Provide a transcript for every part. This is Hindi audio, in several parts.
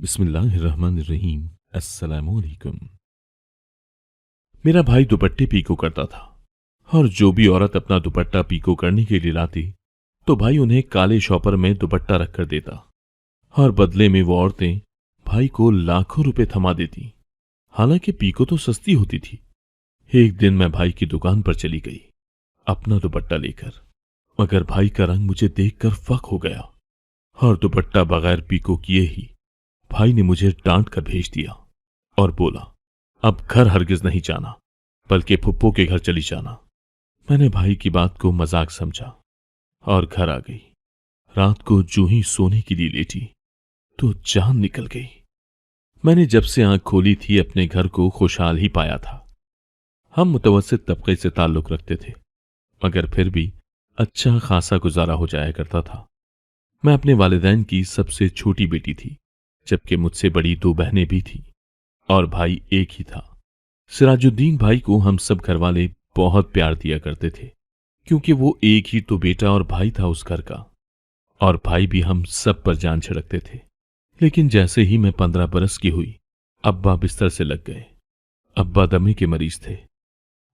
बिस्मिल्लाहिर्रहमानिर्रहीम। अस्सलामुअलैकुम। मेरा भाई दुपट्टे पीको करता था और जो भी औरत अपना दुपट्टा पीको करने के लिए लाती तो भाई उन्हें काले शॉपर में दुपट्टा रखकर देता और बदले में वो औरतें भाई को लाखों रुपए थमा देती। हालांकि पीको तो सस्ती होती थी। एक दिन मैं भाई की दुकान पर चली गई अपना दुपट्टा लेकर, मगर भाई का रंग मुझे देखकर फक हो गया और दुपट्टा बगैर पीको किए ही भाई ने मुझे डांट कर भेज दिया और बोला, अब घर हरगिज नहीं जाना, बल्कि फुप्पो के घर चली जाना। मैंने भाई की बात को मजाक समझा और घर आ गई। रात को जूं ही सोने के लिए लेटी तो जान निकल गई। मैंने जब से आंख खोली थी अपने घर को खुशहाल ही पाया था। हम मुतवस्सित तबके से ताल्लुक रखते थे, मगर फिर भी अच्छा खासा गुजारा हो जाया करता था। मैं अपने वालिदैन की सबसे छोटी बेटी थी, जबकि मुझसे बड़ी दो बहनें भी थीं और भाई एक ही था। सिराजुद्दीन भाई को हम सब घरवाले बहुत प्यार दिया करते थे, क्योंकि वो एक ही तो बेटा और भाई था उस घर का, और भाई भी हम सब पर जान छिड़कते थे। लेकिन जैसे ही मैं 15 बरस की हुई, अब्बा बिस्तर से लग गए। अब्बा दमे के मरीज थे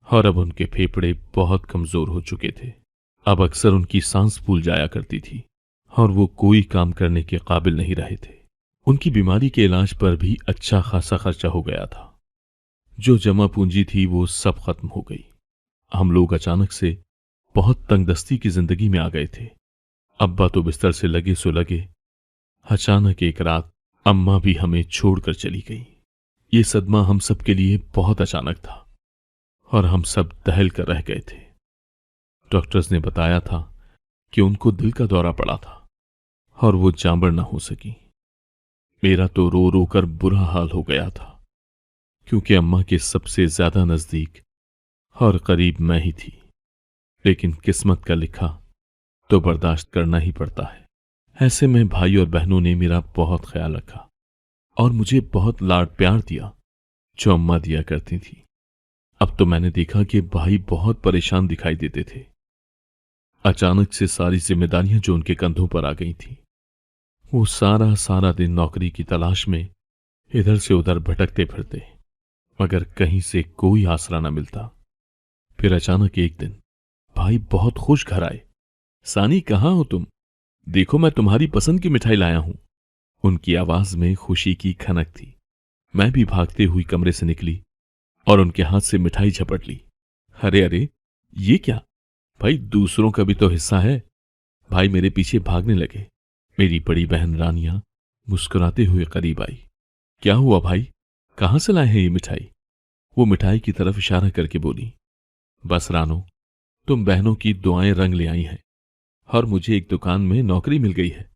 और अब उनके फेफड़े बहुत कमजोर हो चुके थे। अब अक्सर उनकी सांस फूल जाया करती थी और वो कोई काम करने के काबिल नहीं रहे थे। उनकी बीमारी के इलाज पर भी अच्छा खासा खर्चा हो गया था। जो जमा पूंजी थी वो सब खत्म हो गई। हम लोग अचानक से बहुत तंगदस्ती की जिंदगी में आ गए थे। अब्बा तो बिस्तर से लगे सो लगे। अचानक एक रात अम्मा भी हमें छोड़कर चली गई। ये सदमा हम सब के लिए बहुत अचानक था और हम सब दहल कर रह गए थे। डॉक्टर्स ने बताया था कि उनको दिल का दौरा पड़ा था और वो जांबड़ ना हो सकी। मेरा तो रो रो कर बुरा हाल हो गया था, क्योंकि अम्मा के सबसे ज्यादा नजदीक और करीब मैं ही थी। लेकिन किस्मत का लिखा तो बर्दाश्त करना ही पड़ता है। ऐसे में भाई और बहनों ने मेरा बहुत ख्याल रखा और मुझे बहुत लाड प्यार दिया जो अम्मा दिया करती थी। अब तो मैंने देखा कि भाई बहुत परेशान दिखाई देते थे। अचानक से सारी जिम्मेदारियां जो उनके कंधों पर आ गई थी, वो सारा सारा दिन नौकरी की तलाश में इधर से उधर भटकते फिरते, मगर कहीं से कोई आसरा न मिलता। फिर अचानक एक दिन भाई बहुत खुश घर आए। सानी, कहाँ हो तुम? देखो, मैं तुम्हारी पसंद की मिठाई लाया हूं। उनकी आवाज में खुशी की खनक थी। मैं भी भागते हुई कमरे से निकली और उनके हाथ से मिठाई झपट ली। अरे अरे, ये क्या भाई, दूसरों का भी तो हिस्सा है। भाई मेरे पीछे भागने लगे। मेरी बड़ी बहन रानिया मुस्कुराते हुए करीब आई। क्या हुआ भाई, कहां से लाए हैं ये मिठाई? वो मिठाई की तरफ इशारा करके बोली। बस रानो, तुम बहनों की दुआएं रंग ले आई हैं और मुझे एक दुकान में नौकरी मिल गई है।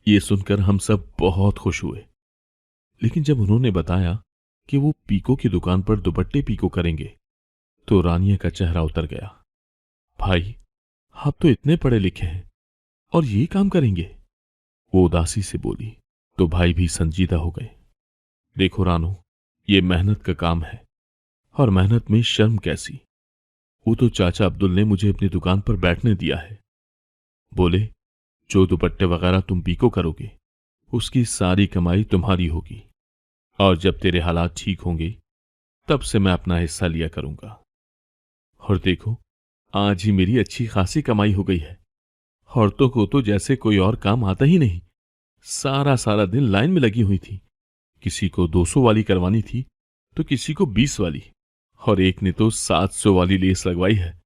ये सुनकर हम सब बहुत खुश हुए। लेकिन जब उन्होंने बताया कि वो पीको की दुकान पर दुपट्टे पीको करेंगे तो रानिया का चेहरा उतर गया। भाई, आप तो इतने पढ़े लिखे हैं और ये काम करेंगे? वो उदासी से बोली। तो भाई भी संजीदा हो गए। देखो रानो, ये मेहनत का काम है और मेहनत में शर्म कैसी। वो तो चाचा अब्दुल ने मुझे अपनी दुकान पर बैठने दिया है। बोले, जो दुपट्टे वगैरह तुम पीको करोगे उसकी सारी कमाई तुम्हारी होगी, और जब तेरे हालात ठीक होंगे तब से मैं अपना हिस्सा लिया करूंगा। और देखो, आज ही मेरी अच्छी खासी कमाई हो गई है। औरतों को तो जैसे कोई और काम आता ही नहीं। सारा सारा दिन लाइन में लगी हुई थी। किसी को 200 वाली करवानी थी तो किसी को 20 वाली, और एक ने तो 700 वाली लेस लगवाई है।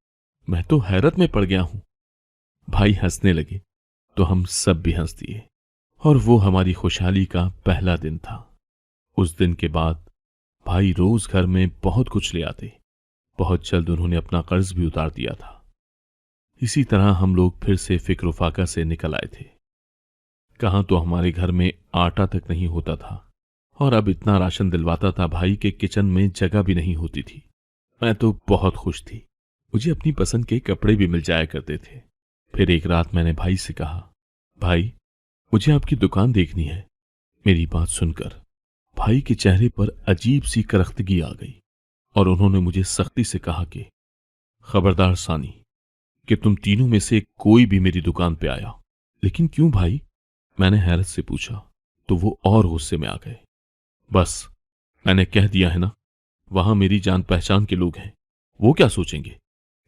मैं तो हैरत में पड़ गया हूं। भाई हंसने लगे तो हम सब भी हंस दिए, और वो हमारी खुशहाली का पहला दिन था। उस दिन के बाद भाई रोज घर में बहुत कुछ ले आते। बहुत जल्द उन्होंने अपना कर्ज भी उतार दिया था। इसी तरह हम लोग फिर से फिक्र फाका से निकल आए थे। कहां तो हमारे घर में आटा तक नहीं होता था, और अब इतना राशन दिलवाता था भाई के किचन में जगह भी नहीं होती थी। मैं तो बहुत खुश थी। मुझे अपनी पसंद के कपड़े भी मिल जाया करते थे। फिर एक रात मैंने भाई से कहा, भाई मुझे आपकी दुकान देखनी है। मेरी बात सुनकर भाई के चेहरे पर अजीब सी करख्तगी आ गई और उन्होंने मुझे सख्ती से कहा कि खबरदार सानी, कि तुम तीनों में से कोई भी मेरी दुकान पे आया। लेकिन क्यों भाई? मैंने हैरत से पूछा। तो वो और गुस्से में आ गए। बस, मैंने कह दिया है ना, वहां मेरी जान पहचान के लोग हैं। वो क्या सोचेंगे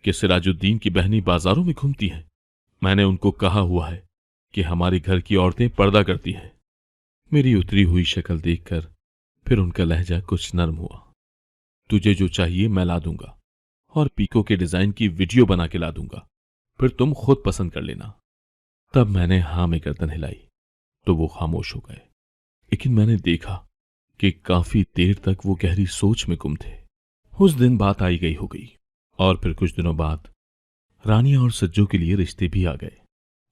कि सिराजुद्दीन की बहनी बाजारों में घूमती हैं। मैंने उनको कहा हुआ है कि हमारे घर की औरतें पर्दा करती हैं। मेरी उतरी हुई शक्ल देखकर फिर उनका लहजा कुछ नर्म हुआ। तुझे जो चाहिए मैं ला दूंगा और पीको के डिजाइन की वीडियो बना के ला दूंगा, फिर तुम खुद पसंद कर लेना। तब मैंने हां में गर्दन हिलाई तो वो खामोश हो गए, लेकिन मैंने देखा कि काफी देर तक वो गहरी सोच में गुम थे। उस दिन बात आई गई हो गई और फिर कुछ दिनों बाद रानिया और सज्जो के लिए रिश्ते भी आ गए।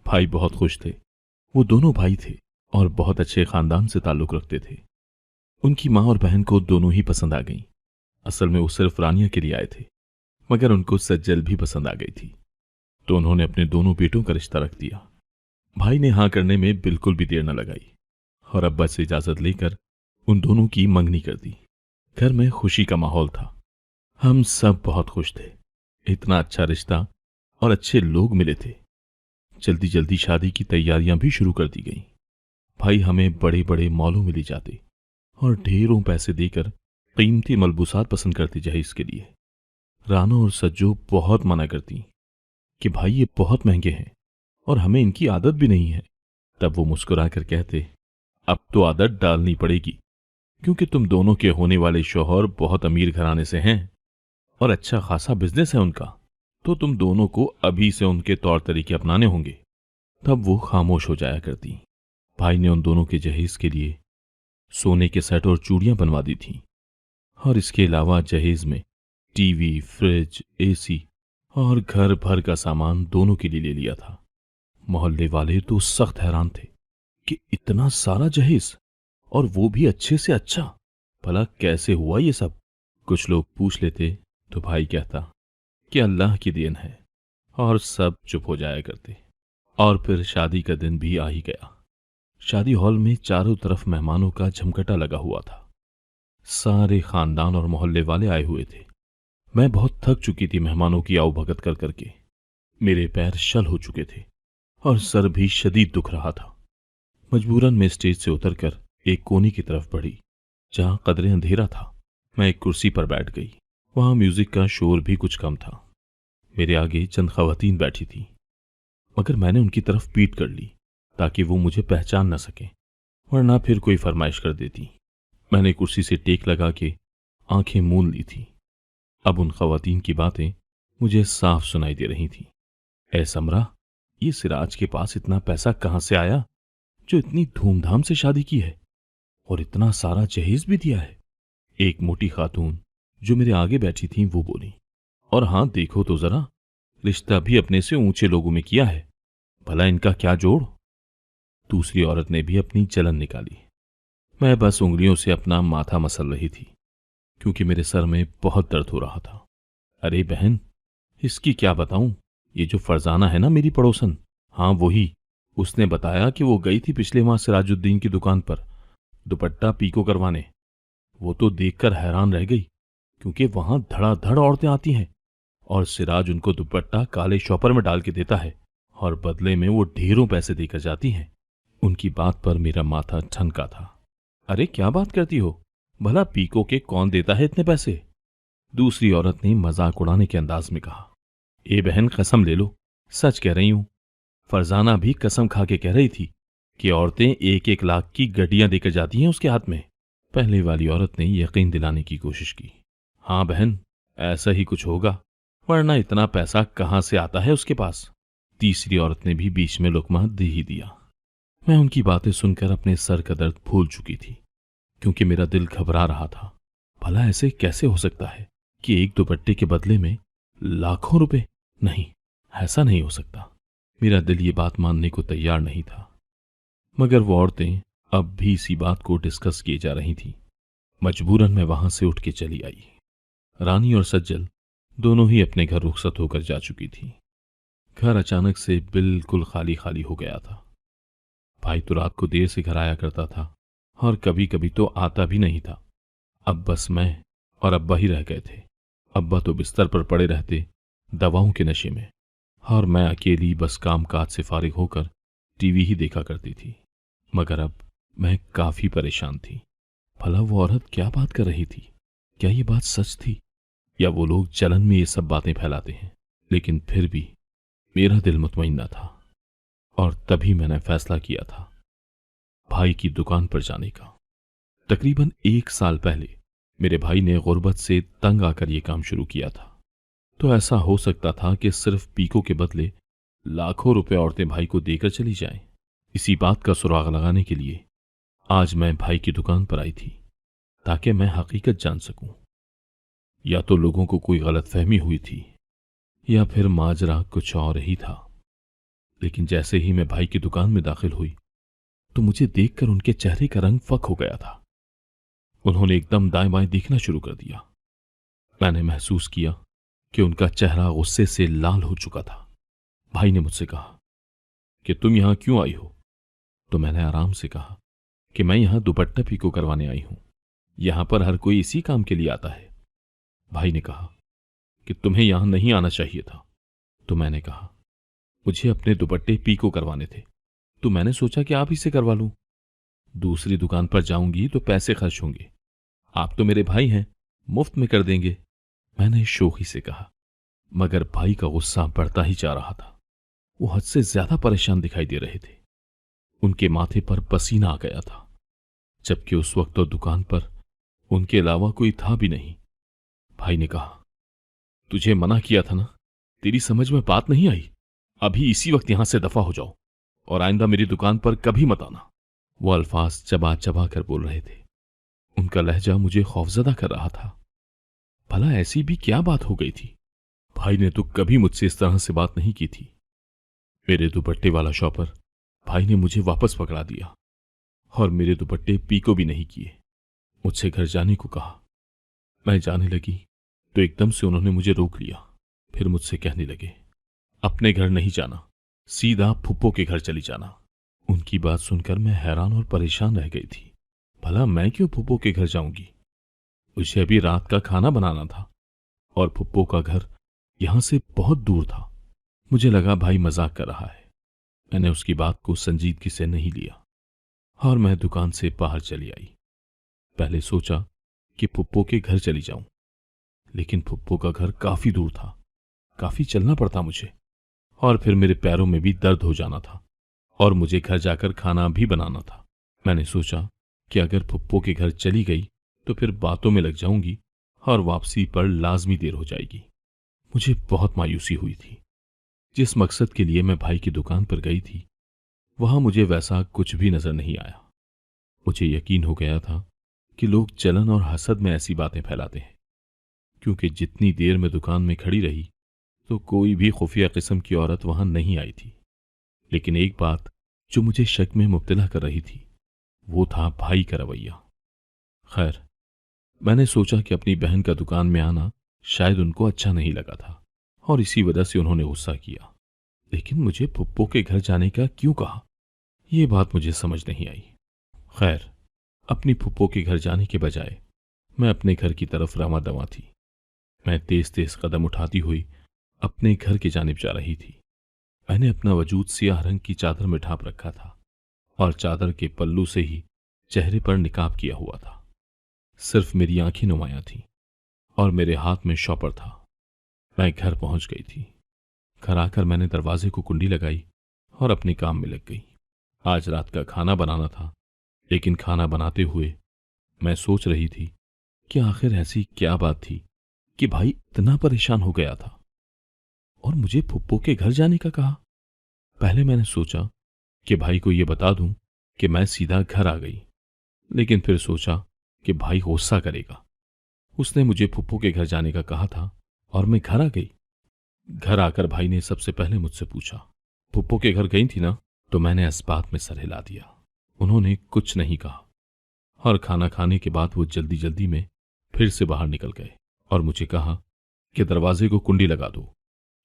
भाई बहुत खुश थे। वो दोनों भाई थे और बहुत अच्छे खानदान से ताल्लुक रखते थे। उनकी माँ और बहन को दोनों ही पसंद आ गईं। असल में वो सिर्फ रानिया के लिए आए थे, मगर उनको सज्जल भी पसंद आ गई थी, तो उन्होंने अपने दोनों बेटों का रिश्ता रख दिया। भाई ने हां करने में बिल्कुल भी देर न लगाई और अब्बा से इजाजत लेकर उन दोनों की मंगनी कर दी। घर में खुशी का माहौल था। हम सब बहुत खुश थे। इतना अच्छा रिश्ता और अच्छे लोग मिले थे। जल्दी जल्दी शादी की तैयारियां भी शुरू कर दी गईं। भाई हमें बड़े बड़े मॉलों में ले जाते और ढेरों पैसे देकर कीमती मलबूसात पसंद करते जहेज के लिए। रानो और सज्जो बहुत मना करती कि भाई ये बहुत महंगे हैं और हमें इनकी आदत भी नहीं है। तब वो मुस्कुराकर कहते, अब तो आदत डालनी पड़ेगी, क्योंकि तुम दोनों के होने वाले शौहर बहुत अमीर घराने से हैं और अच्छा खासा बिजनेस है उनका, तो तुम दोनों को अभी से उनके तौर तरीके अपनाने होंगे। तब वो खामोश हो जाया करती। भाई ने उन दोनों के जहेज के लिए सोने के सेट और चूड़ियां बनवा दी थीं और इसके अलावा जहेज में टीवी, फ्रिज, एसी और घर भर का सामान दोनों के लिए ले लिया था। मोहल्ले वाले तो सख्त हैरान थे कि इतना सारा जहेज, और वो भी अच्छे से अच्छा। भला कैसे हुआ ये सब? कुछ लोग पूछ लेते तो भाई कहता कि अल्लाह की देन है, और सब चुप हो जाया करते। और फिर शादी का दिन भी आ ही गया। शादी हॉल में चारों तरफ मेहमानों का झमकटा लगा हुआ था। सारे खानदान और मोहल्ले वाले आए हुए थे। मैं बहुत थक चुकी थी मेहमानों की आवभगत कर करके। मेरे पैर शल हो चुके थे और सर भी शदीद दुख रहा था। मजबूरन मैं स्टेज से उतरकर एक कोने की तरफ बढ़ी जहां कदरे अंधेरा था। मैं एक कुर्सी पर बैठ गई। वहां म्यूजिक का शोर भी कुछ कम था। मेरे आगे चंद खवातीन बैठी थी, मगर मैंने उनकी तरफ पीठ कर ली ताकि वो मुझे पहचान न सके, वरना फिर कोई फरमाइश कर देती। मैंने कुर्सी से टेक लगा के आंखें मूंद ली थी। अब उन खवातीन की बातें मुझे साफ सुनाई दे रही थी। ए समरा, ये सिराज के पास इतना पैसा कहां से आया जो इतनी धूमधाम से शादी की है और इतना सारा जहेज भी दिया है? एक मोटी खातून जो मेरे आगे बैठी थी वो बोली, और हां देखो तो जरा, रिश्ता भी अपने से ऊंचे लोगों में किया है। भला इनका क्या जोड़? दूसरी औरत ने भी अपनी जलन निकाली। मैं बस उंगलियों से अपना माथा मसल रही थी क्योंकि मेरे सर में बहुत दर्द हो रहा था। अरे बहन, इसकी क्या बताऊं? ये जो फरजाना है ना, मेरी पड़ोसन, हाँ वही, उसने बताया कि वो गई थी पिछले माह सिराजुद्दीन की दुकान पर दुपट्टा पीको करवाने। वो तो देखकर हैरान रह गई क्योंकि वहां धड़ाधड़ औरतें आती हैं और सिराज उनको दुपट्टा काले शॉपर में डाल के देता है और बदले में वो ढेरों पैसे देकर जाती हैं। उनकी बात पर मेरा माथा ठनका था। अरे क्या बात करती हो? भला पीको के कौन देता है इतने पैसे? दूसरी औरत ने मजाक उड़ाने के अंदाज में कहा। ए बहन, कसम ले लो, सच कह रही हूं। फरजाना भी कसम खा के कह रही थी कि औरतें 1-1 लाख की गड्डियां देकर जाती हैं उसके हाथ में। पहले वाली औरत ने यकीन दिलाने की कोशिश की। हाँ बहन, ऐसा ही कुछ होगा, वरना इतना पैसा कहां से आता है उसके पास? तीसरी औरत ने भी बीच में लुकमा दे ही दिया। मैं उनकी बातें सुनकर अपने सर का दर्द भूल चुकी थी क्योंकि मेरा दिल घबरा रहा था। भला ऐसे कैसे हो सकता है कि एक दुपट्टे के बदले में लाखों रुपए? नहीं, ऐसा नहीं हो सकता। मेरा दिल ये बात मानने को तैयार नहीं था, मगर वो औरतें अब भी इसी बात को डिस्कस किए जा रही थीं। मजबूरन मैं वहां से उठ के चली आई। रानी और सज्जल दोनों ही अपने घर रुखसत होकर जा चुकी थी। घर अचानक से बिल्कुल खाली खाली हो गया था। भाई तो रात को देर से घर आया करता था और कभी कभी तो आता भी नहीं था। अब बस मैं और अब्बा ही रह गए थे। अब्बा तो बिस्तर पर पड़े रहते दवाओं के नशे में, और मैं अकेली बस काम काज से फारिग होकर टीवी ही देखा करती थी। मगर अब मैं काफी परेशान थी। भला वो औरत क्या बात कर रही थी? क्या ये बात सच थी, या वो लोग जलन में ये सब बातें फैलाते हैं? लेकिन फिर भी मेरा दिल मुतमईन न था, और तभी मैंने फैसला किया था भाई की दुकान पर जाने का। तकरीबन 1 साल पहले मेरे भाई ने गुर्बत से तंग आकर यह काम शुरू किया था। तो ऐसा हो सकता था कि सिर्फ पीको के बदले लाखों रुपए औरतें भाई को देकर चली जाएं। इसी बात का सुराग लगाने के लिए आज मैं भाई की दुकान पर आई थी, ताकि मैं हकीकत जान सकूं। या तो लोगों को कोई गलतफहमी हुई थी, या फिर माजरा कुछ और ही था। लेकिन जैसे ही मैं भाई की दुकान में दाखिल हुई, तो मुझे देखकर उनके चेहरे का रंग फक हो गया था। उन्होंने एकदम दाएं बाएं देखना शुरू कर दिया। मैंने महसूस किया कि उनका चेहरा गुस्से से लाल हो चुका था। भाई ने मुझसे कहा कि तुम यहां क्यों आई हो? तो मैंने आराम से कहा कि मैं यहां दुपट्टा पीको करवाने आई हूं। यहां पर हर कोई इसी काम के लिए आता है। भाई ने कहा कि तुम्हें यहां नहीं आना चाहिए था। तो मैंने कहा मुझे अपने दुपट्टे पीको करवाने थे, तो मैंने सोचा कि आप ही से करवा लूं। दूसरी दुकान पर जाऊंगी तो पैसे खर्च होंगे, आप तो मेरे भाई हैं, मुफ्त में कर देंगे, मैंने शोखी से कहा। मगर भाई का गुस्सा बढ़ता ही जा रहा था। वो हद से ज्यादा परेशान दिखाई दे रहे थे। उनके माथे पर पसीना आ गया था, जबकि उस वक्त तो दुकान पर उनके अलावा कोई था भी नहीं। भाई ने कहा, तुझे मना किया था ना, तेरी समझ में बात नहीं आई? अभी इसी वक्त यहां से दफा हो जाओ, और आइंदा मेरी दुकान पर कभी मत आना। वो अल्फाज चबा चबा कर बोल रहे थे। उनका लहजा मुझे खौफजदा कर रहा था। भला ऐसी भी क्या बात हो गई थी? भाई ने तो कभी मुझसे इस तरह से बात नहीं की थी। मेरे दुपट्टे वाला शॉपर भाई ने मुझे वापस पकड़ा दिया, और मेरे दुपट्टे पीको भी नहीं किए। मुझसे घर जाने को कहा। मैं जाने लगी तो एकदम से उन्होंने मुझे रोक लिया। फिर मुझसे कहने लगे, अपने घर नहीं जाना, सीधा फुप्पो के घर चली जाना। उनकी बात सुनकर मैं हैरान और परेशान रह गई थी। भला मैं क्यों फुप्पो के घर जाऊंगी? मुझे अभी रात का खाना बनाना था, और फुप्पो का घर यहां से बहुत दूर था। मुझे लगा भाई मजाक कर रहा है। मैंने उसकी बात को संजीदगी से नहीं लिया, और मैं दुकान से बाहर चली आई। पहले सोचा कि फुप्पो के घर चली जाऊं, लेकिन फुप्पो का घर काफी दूर था, काफी चलना पड़ता मुझे, और फिर मेरे पैरों में भी दर्द हो जाना था, और मुझे घर जाकर खाना भी बनाना था। मैंने सोचा कि अगर फुप्पो के घर चली गई तो फिर बातों में लग जाऊंगी, और वापसी पर लाजमी देर हो जाएगी। मुझे बहुत मायूसी हुई थी। जिस मकसद के लिए मैं भाई की दुकान पर गई थी, वहां मुझे वैसा कुछ भी नजर नहीं आया। मुझे यकीन हो गया था कि लोग जलन और हसद में ऐसी बातें फैलाते हैं, क्योंकि जितनी देर मैं दुकान में खड़ी रही तो कोई भी खुफिया किस्म की औरत वहां नहीं आई थी। लेकिन एक बात जो मुझे शक में मुब्तला कर रही थी, वो था भाई का रवैया। खैर, मैंने सोचा कि अपनी बहन का दुकान में आना शायद उनको अच्छा नहीं लगा था, और इसी वजह से उन्होंने गुस्सा किया। लेकिन मुझे फुप्पो के घर जाने का क्यों कहा, यह बात मुझे समझ नहीं आई। खैर, अपनी फुप्पो के घर जाने के बजाय मैं अपने घर की तरफ रवा दवा थी। मैं तेज तेज कदम उठाती हुई अपने घर की जानिब जा रही थी। मैंने अपना वजूद सियाह रंग की चादर में ढांप रखा था, और चादर के पल्लू से ही चेहरे पर निकाब किया हुआ था। सिर्फ मेरी आंखें नुमायां थीं, और मेरे हाथ में शॉपर था। मैं घर पहुंच गई थी। घर आकर मैंने दरवाजे को कुंडी लगाई और अपने काम में लग गई। आज रात का खाना बनाना था, लेकिन खाना बनाते हुए मैं सोच रही थी कि आखिर ऐसी क्या बात थी कि भाई इतना परेशान हो गया था, और मुझे फुप्पो के घर जाने का कहा। पहले मैंने सोचा कि भाई को यह बता दूं कि मैं सीधा घर आ गई, लेकिन फिर सोचा कि भाई गुस्सा करेगा। उसने मुझे फुप्पो के घर जाने का कहा था, और मैं घर आ गई। घर आकर भाई ने सबसे पहले मुझसे पूछा, फुप्पो के घर गई थी ना? तो मैंने इस बात में सर हिला दिया। उन्होंने कुछ नहीं कहा, और खाना खाने के बाद वो जल्दी जल्दी में फिर से बाहर निकल गए, और मुझे कहा कि दरवाजे को कुंडी लगा दो,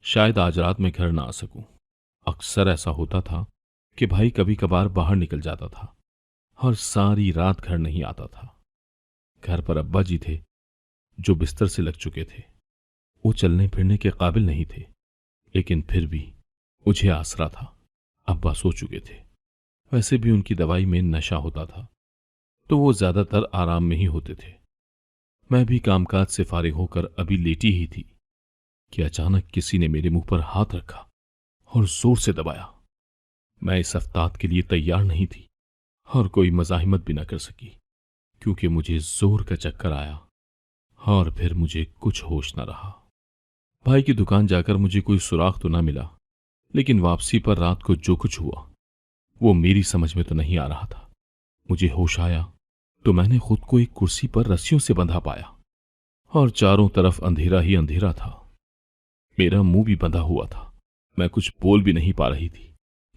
शायद आज रात में घर ना आ सकूं। अक्सर ऐसा होता था कि भाई कभी कभार बाहर निकल जाता था, और सारी रात घर नहीं आता था। घर पर अब्बा जी थे, जो बिस्तर से लग चुके थे। वो चलने फिरने के काबिल नहीं थे, लेकिन फिर भी मुझे आसरा था। अब्बा सो चुके थे। वैसे भी उनकी दवाई में नशा होता था, तो वो ज्यादातर आराम में ही होते थे। मैं भी कामकाज से फारिग होकर अभी लेटी ही थी कि अचानक किसी ने मेरे मुंह पर हाथ रखा और जोर से दबाया। मैं इस अफ्ताद के लिए तैयार नहीं थी और कोई मज़ाहिमत भी न कर सकी, क्योंकि मुझे जोर का चक्कर आया और फिर मुझे कुछ होश न रहा। भाई की दुकान जाकर मुझे कोई सुराग तो ना मिला, लेकिन वापसी पर रात को जो कुछ हुआ वो मेरी समझ में तो नहीं आ रहा था। मुझे होश आया तो मैंने खुद को एक कुर्सी पर रस्सियों से बंधा पाया और चारों तरफ अंधेरा ही अंधेरा था। मेरा मुंह भी बंधा हुआ था, मैं कुछ बोल भी नहीं पा रही थी।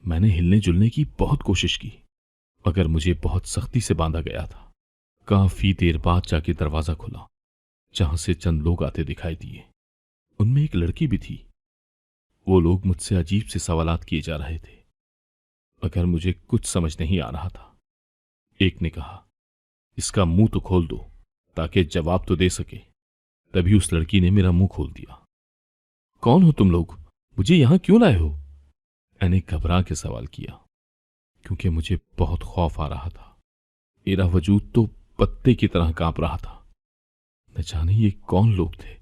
मैंने हिलने जुलने की बहुत कोशिश की, मगर मुझे बहुत सख्ती से बांधा गया था। काफी देर बाद जाके दरवाजा खुला, जहां से चंद लोग आते दिखाई दिए। उनमें एक लड़की भी थी। वो लोग मुझसे अजीब से सवालात किए जा रहे थे, मगर मुझे कुछ समझ नहीं आ रहा था। एक ने कहा, इसका मुंह तो खोल दो ताकि जवाब तो दे सके। तभी उस लड़की ने मेरा मुंह खोल दिया। कौन हो तुम लोग? मुझे यहां क्यों लाए हो? मैंने घबरा के सवाल किया, क्योंकि मुझे बहुत खौफ आ रहा था। मेरा वजूद तो पत्ते की तरह कांप रहा था। न जाने ये कौन लोग थे,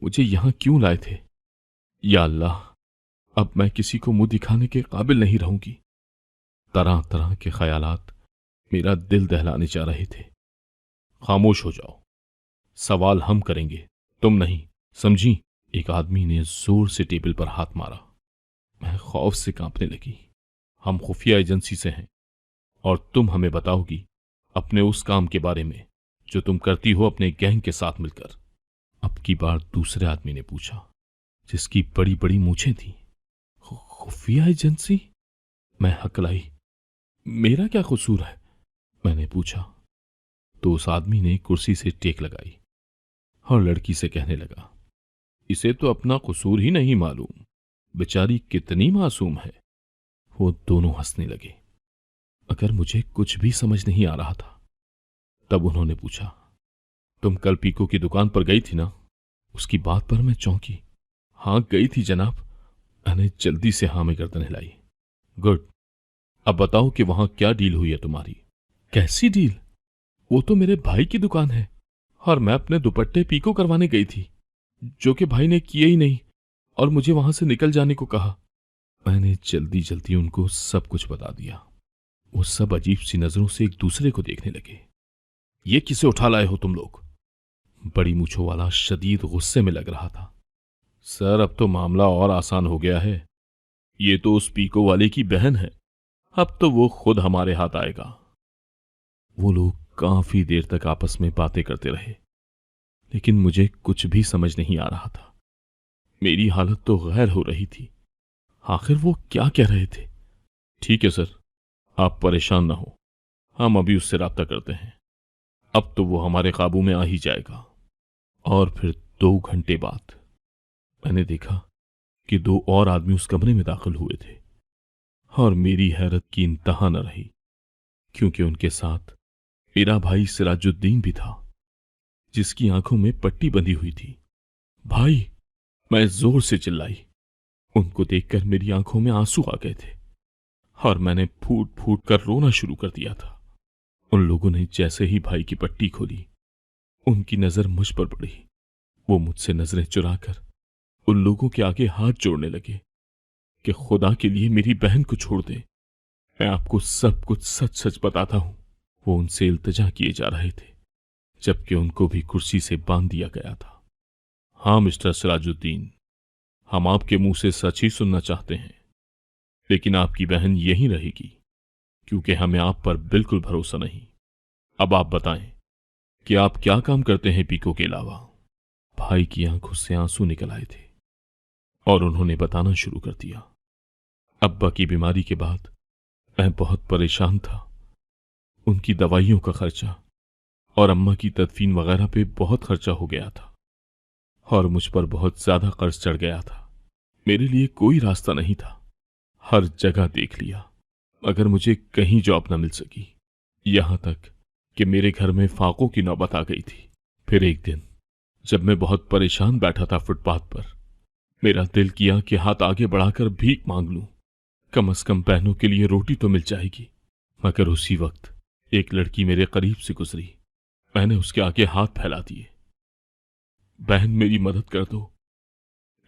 मुझे यहां क्यों लाए थे। या अल्लाह, अब मैं किसी को मुंह दिखाने के काबिल नहीं रहूंगी। तरह तरह के ख्यालात मेरा दिल दहलाने जा रहे थे। खामोश हो जाओ, सवाल हम करेंगे, तुम नहीं, समझी? एक आदमी ने जोर से टेबल पर हाथ मारा। मैं खौफ से कांपने लगी। हम खुफिया एजेंसी से हैं और तुम हमें बताओगी अपने उस काम के बारे में जो तुम करती हो अपने गैंग के साथ मिलकर। अब की बार दूसरे आदमी ने पूछा, जिसकी बड़ी बड़ी मूछें थीं। खुफिया एजेंसी? मैं हकलाई। मेरा क्या कसूर है? मैंने पूछा। तो उस आदमी ने कुर्सी से टेक लगाई और लड़की से कहने लगा, इसे तो अपना कसूर ही नहीं मालूम, बेचारी कितनी मासूम है। वो दोनों हंसने लगे, मगर मुझे कुछ भी समझ नहीं आ रहा था। तब उन्होंने पूछा, तुम कल पीको की दुकान पर गई थी ना? उसकी बात पर मैं चौंकी। हाँ गई थी जनाब। मैंने जल्दी से हाँ में गर्दन हिलाई। गुड, अब बताओ कि वहां क्या डील हुई है तुम्हारी? कैसी डील? वो तो मेरे भाई की दुकान है और मैं अपने दुपट्टे पीको करवाने गई थी, जो कि भाई ने किए ही नहीं और मुझे वहां से निकल जाने को कहा। मैंने जल्दी जल्दी उनको सब कुछ बता दिया। वो सब अजीब सी नजरों से एक दूसरे को देखने लगे। ये किसे उठा लाए हो तुम लोग? बड़ी मूछों वाला शदीद गुस्से में लग रहा था। सर, अब तो मामला और आसान हो गया है। ये तो उस पीको वाले की बहन है, अब तो वो खुद हमारे हाथ आएगा। वो लोग काफी देर तक आपस में बातें करते रहे, लेकिन मुझे कुछ भी समझ नहीं आ रहा था। मेरी हालत तो गैर हो रही थी। आखिर वो क्या कह रहे थे? ठीक है सर, आप परेशान ना हो, हम अभी उससे राब्ता करते हैं। अब तो वो हमारे काबू में आ ही जाएगा। और फिर 2 घंटे बाद मैंने देखा कि 2 और आदमी उस कमरे में दाखिल हुए थे और मेरी हैरत की इंतहा न रही, क्योंकि उनके साथ मेरा भाई सिराजुद्दीन भी था, जिसकी आंखों में पट्टी बंधी हुई थी। भाई, मैं जोर से चिल्लाई। उनको देखकर मेरी आंखों में आंसू आ गए थे और मैंने फूट फूट कर रोना शुरू कर दिया था। उन लोगों ने जैसे ही भाई की पट्टी खोली, उनकी नजर मुझ पर पड़ी। वो मुझसे नजरें चुराकर उन लोगों के आगे हाथ जोड़ने लगे कि खुदा के लिए मेरी बहन को छोड़ दे, मैं आपको सब कुछ सच सच बताता हूं। वो उनसे इल्तिजा किए जा रहे थे, जबकि उनको भी कुर्सी से बांध दिया गया था। हाँ मिस्टर सिराजुद्दीन, हम आपके मुंह से सच ही सुनना चाहते हैं, लेकिन आपकी बहन यहीं रहेगी, क्योंकि हमें आप पर बिल्कुल भरोसा नहीं। अब आप बताएं कि आप क्या काम करते हैं पीको के अलावा? भाई की आंखों से आंसू निकल आए थे और उन्होंने बताना शुरू कर दिया। अब्बा की बीमारी के बाद मैं बहुत परेशान था। उनकी दवाइयों का खर्चा और अम्मा की तदफीन वगैरह पे बहुत खर्चा हो गया था और मुझ पर बहुत ज्यादा कर्ज चढ़ गया था। मेरे लिए कोई रास्ता नहीं था। हर जगह देख लिया, मगर मुझे कहीं जॉब न मिल सकी। यहां तक कि मेरे घर में फाकों की नौबत आ गई थी। फिर एक दिन जब मैं बहुत परेशान बैठा था फुटपाथ पर, मेरा दिल किया कि हाथ आगे बढ़ाकर भीख मांग लूं। कम से कम बहनों के लिए रोटी तो मिल जाएगी। मगर उसी वक्त एक लड़की मेरे करीब से गुजरी। मैंने उसके आगे हाथ फैला दिए। बहन, मेरी मदद कर दो।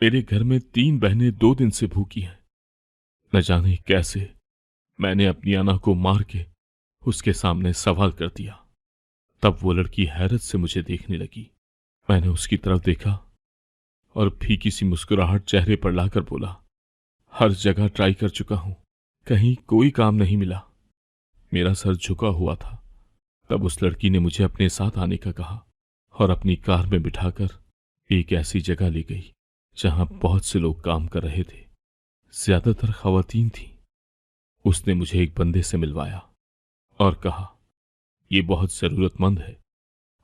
मेरे घर में 3 बहनें 2 दिन से भूखी हैं। न जाने कैसे मैंने अपनी अना को मार के उसके सामने सवाल कर दिया। तब वो लड़की हैरत से मुझे देखने लगी। मैंने उसकी तरफ देखा और फीकी सी मुस्कुराहट चेहरे पर लाकर बोला, हर जगह ट्राई कर चुका हूं, कहीं कोई काम नहीं मिला। मेरा सर झुका हुआ था। तब उस लड़की ने मुझे अपने साथ आने का कहा और अपनी कार में बिठाकर एक ऐसी जगह ले गई जहां बहुत से लोग काम कर रहे थे, ज्यादातर खवातीन थीं। उसने मुझे एक बंदे से मिलवाया और कहा, ये बहुत जरूरतमंद है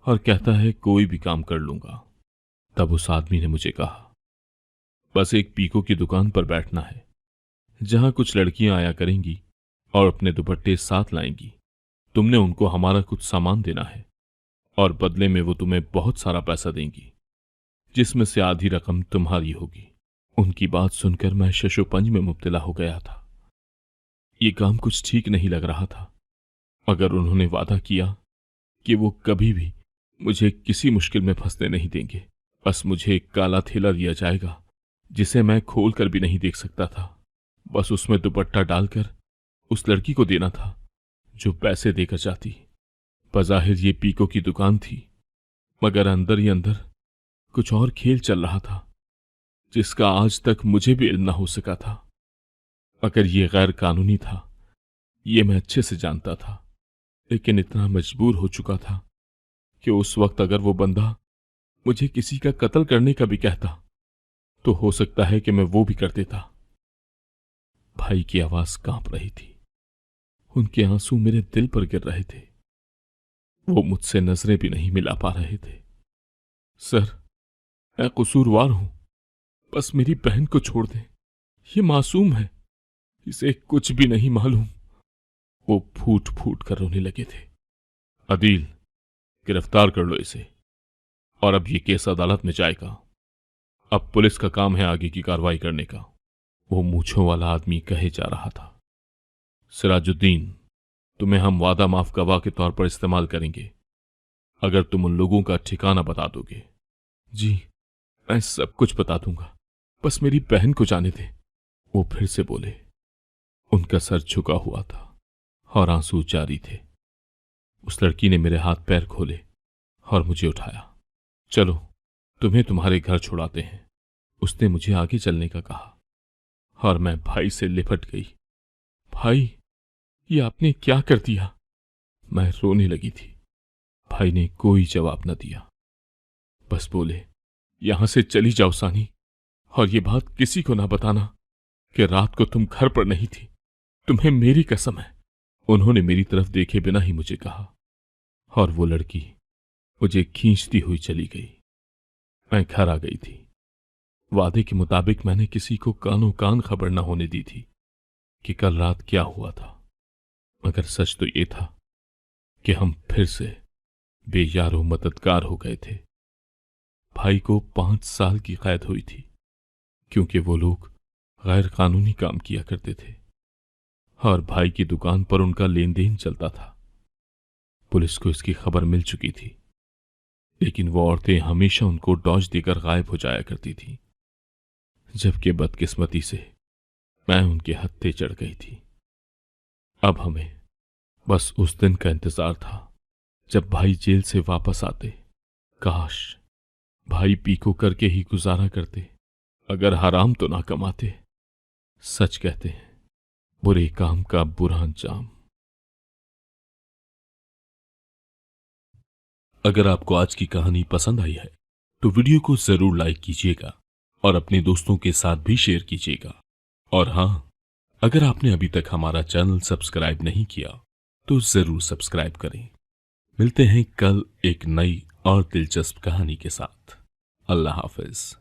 और कहता है कोई भी काम कर लूंगा। तब उस आदमी ने मुझे कहा, बस एक पीको की दुकान पर बैठना है जहां कुछ लड़कियां आया करेंगी और अपने दुपट्टे साथ लाएंगी। तुमने उनको हमारा कुछ सामान देना है और बदले में वो तुम्हें बहुत सारा पैसा देंगी, जिसमें से आधी रकम तुम्हारी होगी। उनकी बात सुनकर मैं शशोपंज में मुब्तला हो गया था। ये काम कुछ ठीक नहीं लग रहा था, मगर उन्होंने वादा किया कि वो कभी भी मुझे किसी मुश्किल में फंसने नहीं देंगे। बस मुझे एक काला थैला दिया जाएगा जिसे मैं खोल कर भी नहीं देख सकता था। बस उसमें दुपट्टा डालकर उस लड़की को देना था जो पैसे देकर जाती। बज़ाहिर ये पीको की दुकान थी, मगर अंदर ही अंदर कुछ और खेल चल रहा था जिसका आज तक मुझे भी इल्म न हो सका था। मगर ये गैर कानूनी था, ये मैं अच्छे से जानता था, लेकिन इतना मजबूर हो चुका था कि उस वक्त अगर वो बंदा मुझे किसी का कत्ल करने का भी कहता तो हो सकता है कि मैं वो भी कर देता। भाई की आवाज कांप रही थी। उनके आंसू मेरे दिल पर गिर रहे थे। वो मुझसे नजरें भी नहीं मिला पा रहे थे। सर, मैं कसूरवार हूं, बस मेरी बहन को छोड़ दें। ये मासूम है, इसे कुछ भी नहीं मालूम। वो फूट फूट कर रोने लगे थे। अदील, गिरफ्तार कर लो इसे और अब ये केस अदालत में जाएगा। अब पुलिस का काम है आगे की कार्रवाई करने का। वो मूंछों वाला आदमी कहे जा रहा था। सिराजुद्दीन, तुम्हें हम वादा माफ गवाह के तौर पर इस्तेमाल करेंगे अगर तुम उन लोगों का ठिकाना बता दोगे। जी, मैं सब कुछ बता दूंगा, बस मेरी बहन को जाने दे। वो फिर से बोले। उनका सर झुका हुआ था और आंसू जारी थे। उस लड़की ने मेरे हाथ पैर खोले और मुझे उठाया। चलो, तुम्हें तुम्हारे घर छुड़ाते हैं। उसने मुझे आगे चलने का कहा और मैं भाई से लिपट गई। भाई, ये आपने क्या कर दिया? मैं रोने लगी थी। भाई ने कोई जवाब न दिया, बस बोले, यहां से चली जाओ सानी, और ये बात किसी को ना बताना कि रात को तुम घर पर नहीं थी। तुम्हें मेरी कसम है। उन्होंने मेरी तरफ देखे बिना ही मुझे कहा और वो लड़की मुझे खींचती हुई चली गई। मैं घर आ गई थी। वादे के मुताबिक मैंने किसी को कानों कान खबर न होने दी थी कि कल रात क्या हुआ था, मगर सच तो ये था कि हम फिर से बेयारो मददगार हो गए थे। भाई को 5 साल की कैद हुई थी क्योंकि वो लोग गैर कानूनी काम किया करते थे और भाई की दुकान पर उनका लेन देन चलता था। पुलिस को इसकी खबर मिल चुकी थी, लेकिन वो औरतें हमेशा उनको डॉज देकर गायब हो जाया करती थी, जबकि बदकिस्मती से मैं उनके हत्थे चढ़ गई थी। अब हमें बस उस दिन का इंतजार था जब भाई जेल से वापस आते। काश भाई पीको करके ही गुजारा करते, अगर हराम तो ना कमाते। सच कहते हैं, बुरे काम का बुरा अंजाम। अगर आपको आज की कहानी पसंद आई है तो वीडियो को जरूर लाइक कीजिएगा और अपने दोस्तों के साथ भी शेयर कीजिएगा। और हां, अगर आपने अभी तक हमारा चैनल सब्सक्राइब नहीं किया तो जरूर सब्सक्राइब करें। मिलते हैं कल एक नई और दिलचस्प कहानी के साथ। अल्लाह हाफिज।